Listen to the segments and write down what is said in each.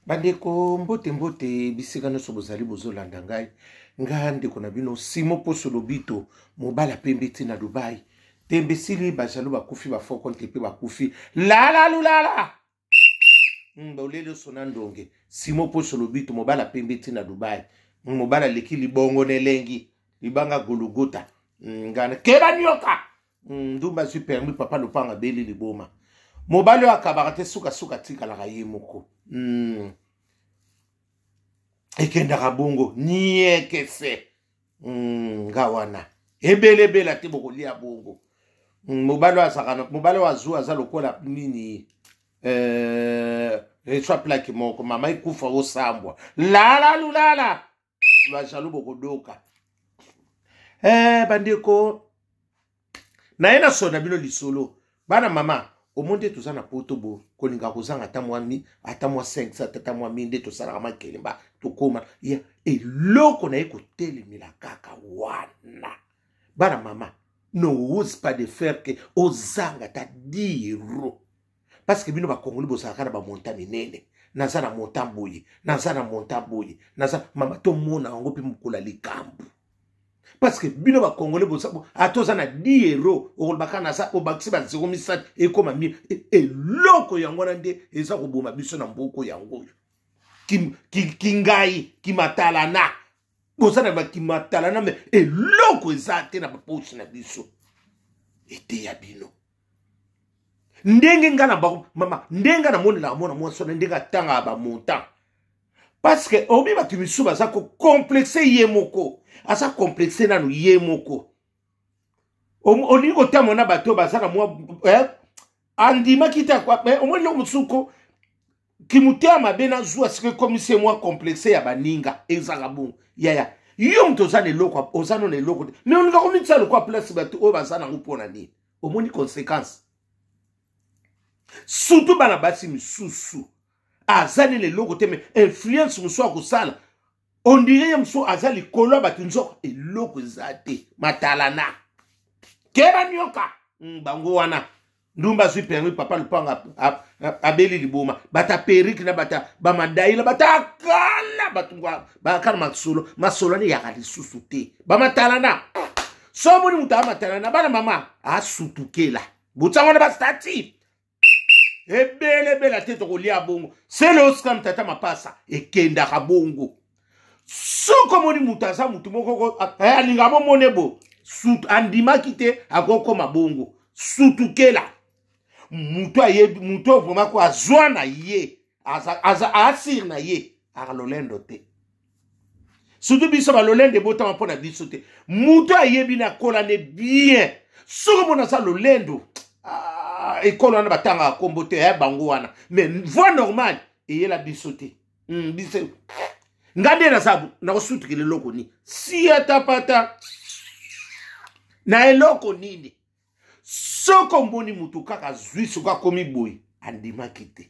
Bandeko mbote mbote bisika nyonso bozali bozolanda ngai nga ndeko na bino Simon Poso Lobito mobala pembe na Dubai tembe sili bajalo bakufi bafoko ntepe bakufi lala lulala bolelo sona ndonge Simon Poso Lobito mobala pembe na Dubai mobala leki libongo nelengi libanga Golgotha ngana keba nyoka ndumba zwi permis papa lopanga beli liboma mobalo akabaka te suka tika la ye moko ekenda kabongo niekese ngawana ebelebela te bokolia bongo mobalo asakana mobalo azu aza lokola nini reswa plaque moko mama ikufa osambwa lala lulala bajalo bokodoka bandeko naena sona bino lisolo bana mama omonde tozana poto bo kolinga kozanga atamwa 5 atamwa 1000 tosala makelemba tokoma ya eloko na ekotelemela kaka wana bana mama no ose pas de faire que ozanga ta 10 euros parce que bino ba kongoli bosaka na ba montagne nene nazana montamboye nazana montamboye nazana mama to mona ngo pe mukula likambu parce que bino ba congolais bosabo atoza na 10 euros okolbaka na sa obakisi ba 0,7 ekoma mi eloko yango na nde eza koboma biso na mboko yango kingai kimatalana bosana ba kimatalana me eloko eza te na bapoche na biso ete ya bino ndenge ngana ba mama ndenga na monela mona mwaso ndenga tanga ba montant parce que obi ba kimisuba za ko complexer yemoko asa complexe nanu ye moko olingo tamo na bato bazana mwa andima kita kwa omoni musuko kimutea mabena zuwa sike komise mwa complexe ya baninga ezaka bon yaya yo mtozana eloko ozana na eloko mais on nga komitsa le kwa place bato o bazana ngopona ni omoni conséquence surtout bana basi misusu azali le loko te mais influence muso akosala on dirait yamso azali kolo batunzo eloko zate matalana keba nyoka bango wana ndumba zwi permis papa lupanga abeli liboma bata periki na bata bamadaila bata kala batungwa bakana masolo ni yakali susu te bamatalana somoni mutama matalana bana mama asutukela butsango na bastati ebele te to kolia bongo c'est le scam tata mapasa ekenda ka bongo soko moni mutaza mutu moko alinga bo monebo sut andima kite akoko mabongo sutukela mutu aye mutu vraiment ko azwa na ye asir na ye alolendo te surtout biso ba lolende botama pona biso te mutu aye bina kola ne bien soko mona sa lolendo ekolo na batanga kombo te ya bango wana mais voie normale eyela biso te biso ngande na sabu na kosutukile loko ni si atapata na eloko nini soko mboni mutu kaka zwi soka komi boy andima kite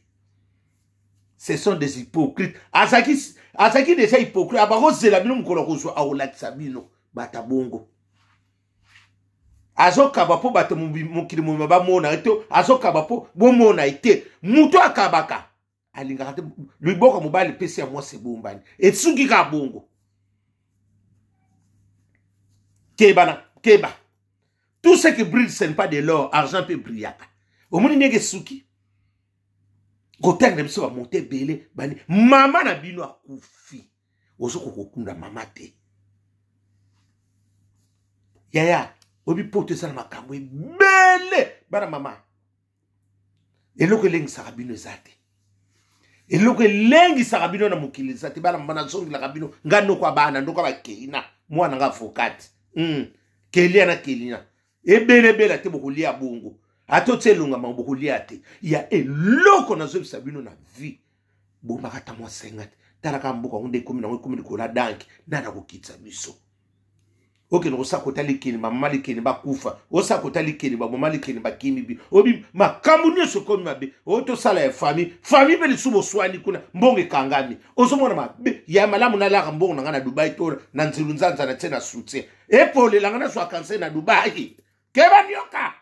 ce sont des hypocrites asaki déjà hypocrite abako zela bino mukolo kozwa aolakisa bino bata bongo azokaba po bato mukili muma bamona eto azokaba po bomona ete mutu akabaka alinga te liboko mobali pesi ya mwase bombani etsuki ka bongo keba tout ce qui brille ce n'est pas de l'or argent peut briller omoni ndenge suki kotanga biso ba monter belé bani mama na bino akufi ozoko kokunda mama te yaya obi pote sana makambo bele bana mama eloko lengi sakabino ezate eloko lengi sakabino na mukili zate bana mama na zongi la kabino ngano kwa bana ndoko ba keina mwana nga fokati kelia na kelina ebele te bokolia bongo atotselunga mabokolia te ya eloko na zobi sabino na vie bomba kata mwa 50 taraka mboka ngunde 10 kola danki nana kokitsa biso oke no sakota likini mama likini bakufa osakota likini ba mama likini bakini bi obi makamu nyeso komi mabe oto sala ya famille be lisubo swani kuna mbonge kangami osomona mabe ya malamu na laka mbongo ngana Dubai to na nzilu nzanza na tena soutien epole langana so akanse na Dubai keba nyoka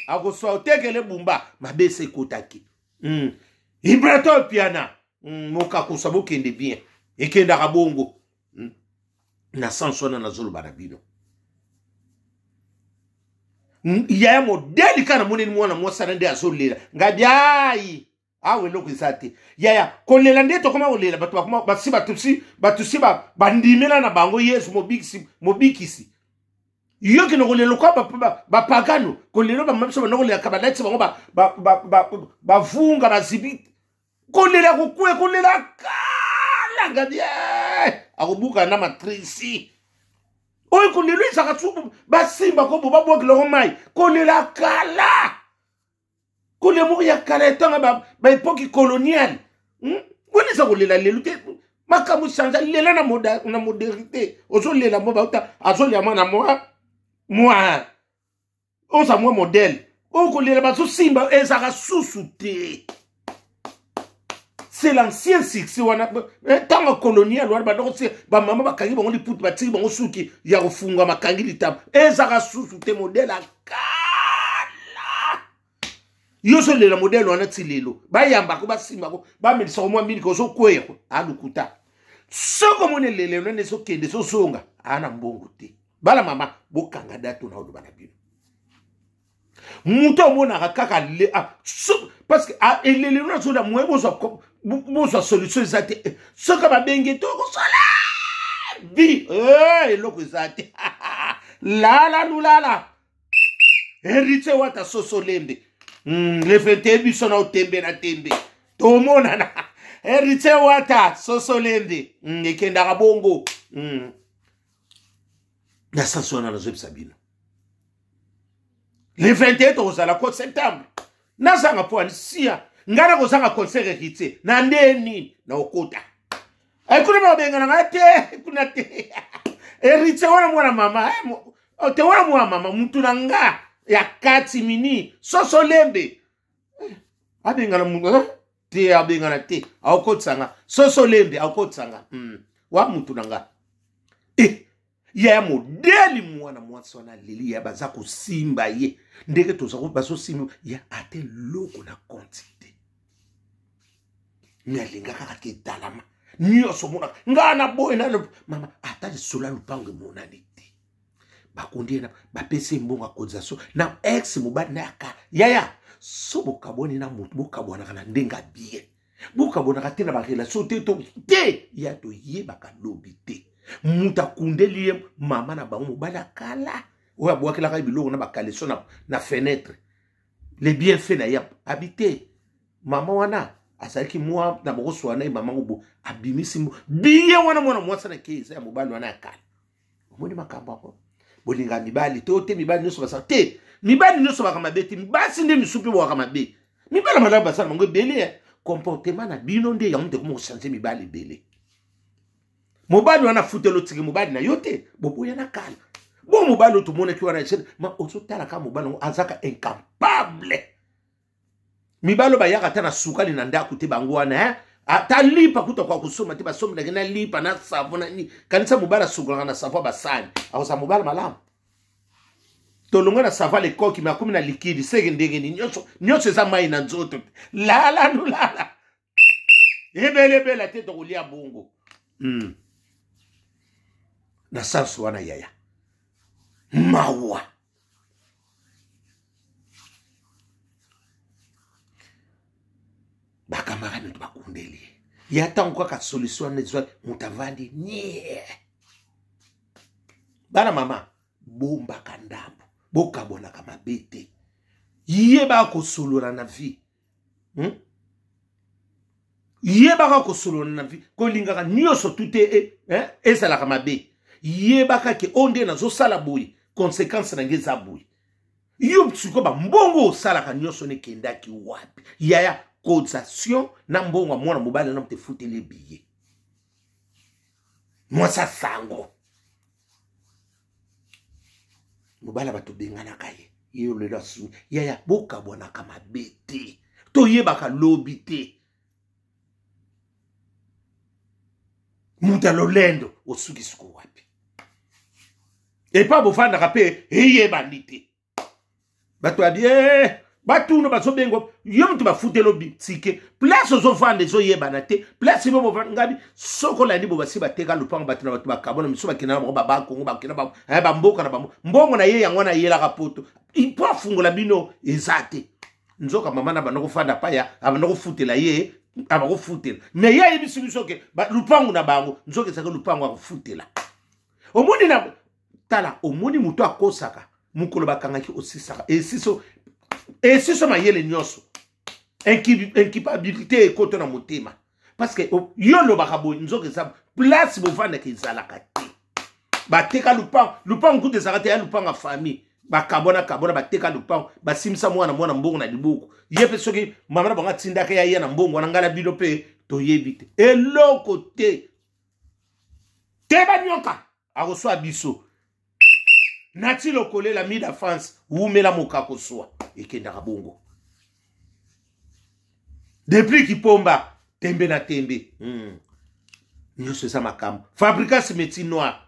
ako so otekele bumba mabe se kotaki Ibrato piana mokakusa bokende bien ekendaka bongo na sens wana nazoloba na bino yaya modeli kana moneni mwana mwasana nde azolela ngadi ayi awe eloko eza te yaya kolela nde tokoma kolela bato bakoma batusi bandimela na bango yesu mobikisi yoki no kolela kwa bapagano kolela bamamisa banokolelaka balatisi bango bavunga bazibi kolela kokue kolela kala ngadi akobuka na matrisi oyo kolela ezaka tu basimba kobo babwakiloko mai kolela kala kolela moko ya kala etanga baepoki coloniale woni eza kolela lelo te makambo change lela na modernité ozolela mo bauta azolia mwana mwa oza mwa modele oyo kolela bazosimba ezaka susu te. C'est l'ancien succès wana tanga colonial wana bandoko se ba mama bakangi bango liputu batiki bango suki ya kofunga makangi litaba ezaka susu te modèle akala yoso lela modèle wana tilelo bayamba ko basimba ko ba medisa ko mwa mbili ko so kweko alukuta soko mone lele nene so kende so songa ana mbongo te bala mama bokanga datu na odo bana bino muto mona kaka le parce que elele na so da mwebo so boza solution ezate soka babenge toko sola vi eloko ezate lala lulala héritier wata sosolembe le fete biso na otembe na tembe tomona na héritier wata sosolembe ekendaka bongo na sansona na zebisa bino le 21 tozala ko septembre nazanga po anisia ngana kozanga concert héritier na ndeni na okota kuna babengana ngate kuna te héritier wana mwana mama te wana mwana mama mutu na nga ya kati mini soso lembe abengana mungu te abengana te akotsanga soso lembe akotsanga wa mutu na nga ya modeli mwana mwasi wana lili ya baza kosimba ye ndenge tozako baso simba ya ate loko na quantité nyalinga kaka kitalama nyoso mona ngana boy na mama ata sola lupango mona niti bakundi na bapese mbonga kozaso na ex mobali na yaka yaya so bokaboni na mutu bokabona kana ndenga bien bokabona katena ba relation te ya to yebaka lobi te muta kundeli mama na bango mobali akala oya bwakela ka biloko na bakaleso na fenêtre les bienfaits na ya habité mama wana asaki mwa na boko swana mama ngo abimisi biye wana mwana mwasa na keza ya mobali wana akala omoni makambo ako bolinga mibali te mibali nyoso basa te mibali nyoso bakama beti basi nde misupi bwa kama be mibala malaba basa ngo belé comportement na bino nde yamde ko mo changer mibali belé mobali wana futelo tiki mobali na yote boboya na kala bon mobali to mona ki wana chene ma osotala ka mobali azaka incapable mibalo bayaka tana sukali na ndako te bango wana ata lipa kuta kwa kusoma te basomi na gena lipa na savona ni kanisa mobala sukala na savo basani akosa mobala malamu tolonga na sava le koki makumi na likidi sege ndenge ni nyonso za mai na nzoto lala nulala ebele te to kulia bongo na sansu wana yaya mawa bakamarani bakundeli yata nkwa ka solution nezwa mutavandi nie bana mama bomba kandambo bokabona kama bete yeba ko solola na vie yeba ko solola na vie ko lingaka nyoso tute ezala kama be yeba ka ke onde na zo sala boyi conséquence na ngeza boyi yo tsiko ba mbongo sala ka nyoso ne kendaki wapi yaya cotisation na mbongo mwana mobali na mte futele billet mwasa sango mobala bato bengana kaye yo le lasu yaya boka bona kama bete to yeba ka lobi te muta lolendo osuki suko wapi et pas bofanda kapé yeba ndite bato abie Batuno baso bengo yom tu ba futelo bitike place ozo vande zo yebana te place bo ngabi soko la libo basi bateka lupango batuna batu bakabona miso bakina ba baba kongo bakina ba ba mboka na ba mbongo na ye yango na yela kapoto ipo fungola bino ezate nzoka mama na banoko fanda paya abanoko futela ye abako futela mais ye biso biso ke lupango na bango nzoka saka lupango akufutela omoni na tala omoni muto akosaka mukolo bakangaki osisaka et si ça m'a yé les nyonso incapabilité et koto na motema parce que yo lo bakabo nzoke sa place bo vanda ke zalaka te bateka lupango kude zakate ya lupango famille bakabona bateka lupango basimisa mwana mbongo na libuku yepe soki mama na banga tindaka ya na mbongo na ngala bino pe to yebite eloko te banyoka akoswa biso nati lokole la mida France umela mokako swa ekenda kabongo depuis kipomba tembe na tembe nyonso eza makambo fabricant métier noir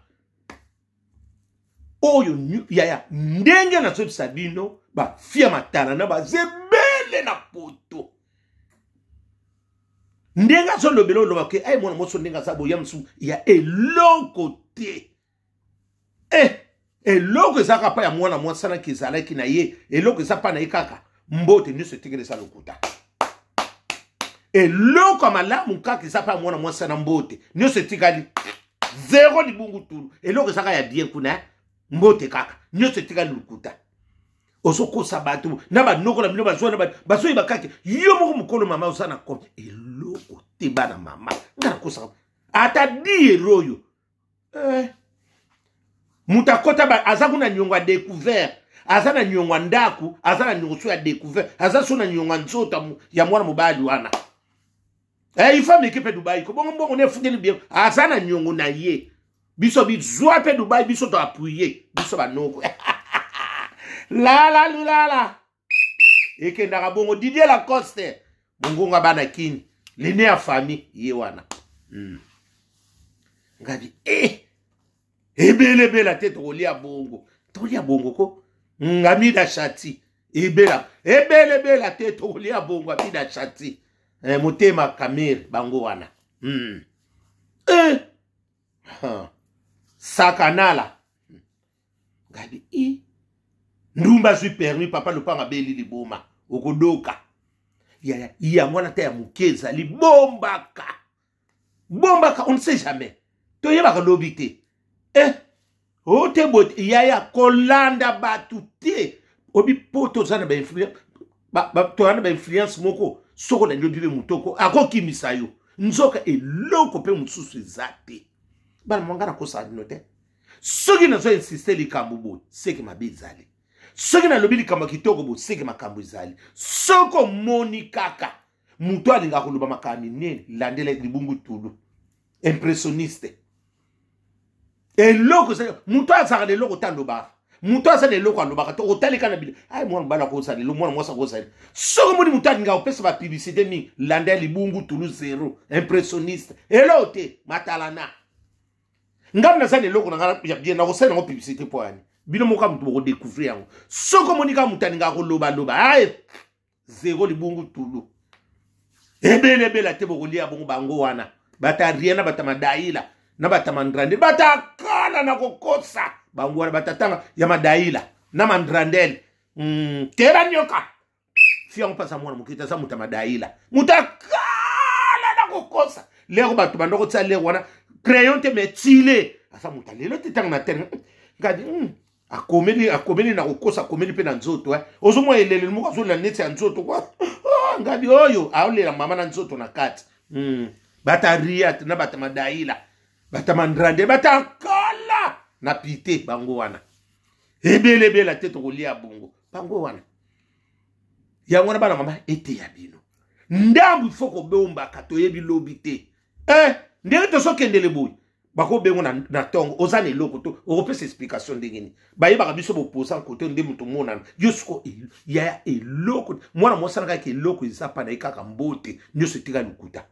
oyo yaya ndenge na zobisa bino bafia matala na bazebele na poto ndenge azolobela oloba ke ay mwana moso ndenge aza boya mosusu ya eloko te eloko ezaka pa ya mwana mwasana kizalaki na ye eloko eza pa na ye kaka mbote nyonso etekelesa lokuta eloko malamu kaka eza pa ya mwana mwasana mbote nyonso etikali zero libungu tulu eloko ezaka ya bien kuna mbote kaka nyonso etikali lokuta ozokosa bato na banokola bino bazwana bazoyeba kaka yo moko mokolo mama oza na komi eloko te bana mama ngana kosa ata di eroyo mutakota aza kuna nyongwa découvert aza na nyongwa ndaku aza na nyongo ya découvert aza so na nyongwa nzota ya mwana mobali wana ifa mekepe Dubai ko bongo ne fundeli bien aza na nyongo na ye biso bizwa pe Dubai biso to appuyer biso banoko la ekenda bongo Didier Lacoste bongonga bana kini lene ya famille ye wana ngadi ebele te tolia bongo ko ngamida shati ebele te tolia bongo amida shati motema kamere bango wana sakanala ngadi ndumba zui permis papa lopanga beli liboma okodoka ya mwana te ya mukeza libombaka on ne sait jamais toyebaka lobi te ote bot yaya kolanda batu te obi poto zana ba influence to ba influence moko soko na ndobi mutoko akokimisa yo nzoka eloko pe mususu ezate bana mwangana kosa note soki na zo insister likambo boy seki mabizali soki na lobi likambo kitoko boy seki makambo izali soko moni kaka muto alinga koloba makani nene landela libungu tulu impressionniste eloko se muto azaka de loko tando ba muto azaka de loko aloba to otalika na bile ay mwana bala ko sa lo mwana mwasa ko sa soko moni muto alinga opesa ba publicité mi landela libungu tulu zero impressionniste elote matalana ngam na sa de loko na bien na ko sa na publicité po ani bino moka muto ko découvrir yango soko moni ka muto alinga ko loba ay zero libungu tulu ebele te bokolia bongo bango wana bata riena bata madaila na bata mandrandel bata kala na kokosa bango wana batatanga ya madaila na mandrandel tera nyoka fiango pasa mwana mukita sa muta madaila mutakala na kokosa lero batu bandoko tsa lero wana crayon te metile asa muta lelo tetanga na tena ngadi akomeli na kokosa akomeli pe na nzoto ozomo elele mo kazola neti ya nzoto kwa ngadi oyo aolela mama na nzoto na kati bata riat na bata madaila bata mandrandel bata kala na pite bango wana ebele te tokolia bongo bango wana ya wana bana mama ete ya bino ndambu foko beomba kato yebi lobi te ndenge to sokendele boy bako bengo na tongo ozana eloko to opesa explication ndengeni bayebaka biso boposa kote nde mutu monana yosko ya eloko mwana mosana kaka eloko ezapa na ekaka mbote nyonso etika lukuta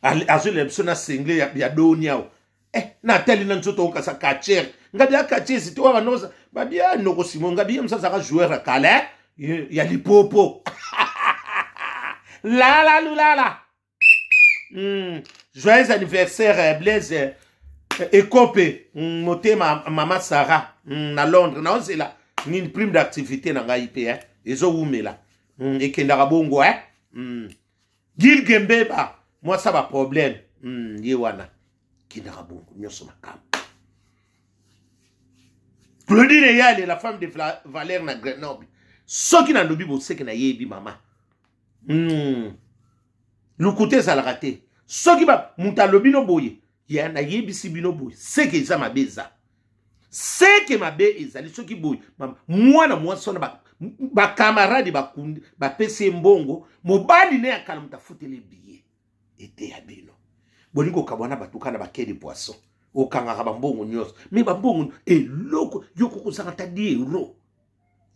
azole biso na sengle ya doni awo na teli na nzoto okasa kacher ngabi ya kacher si to noza babia noko Simon ngabi msasa ka joueur kale ya lipopo la lulala joyeux anniversaire Blaise Ekope motema mama Sarah na Londres na ozela ni prime d'activité na ngai pe ezo umela ekendaka bongo Gil Gembeba moi ça va problème ye wana kindaka bongo nyoso makam Claudine Yale la femme de Valère na Grenoble soki na ndobi bo seke na yebi mama lukuté za la raté soki ba mutalobi no boye ya na yebi sibino boye seke za mabeza seke mabe ezali soki boye mwana mwana ba camarade ba pese mbongo mobali ne akala mutafutele billet ete ya bino bolingo kabwana batukana ba kedi poisson okanga ba mbongo nyos mais ba mbongo eloko yoko kozanga ta 10 euros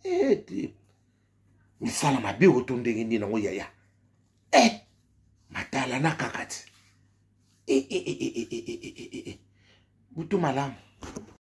ete misala mabe otondenge ndina ngo yaya matala na kakati butu malamu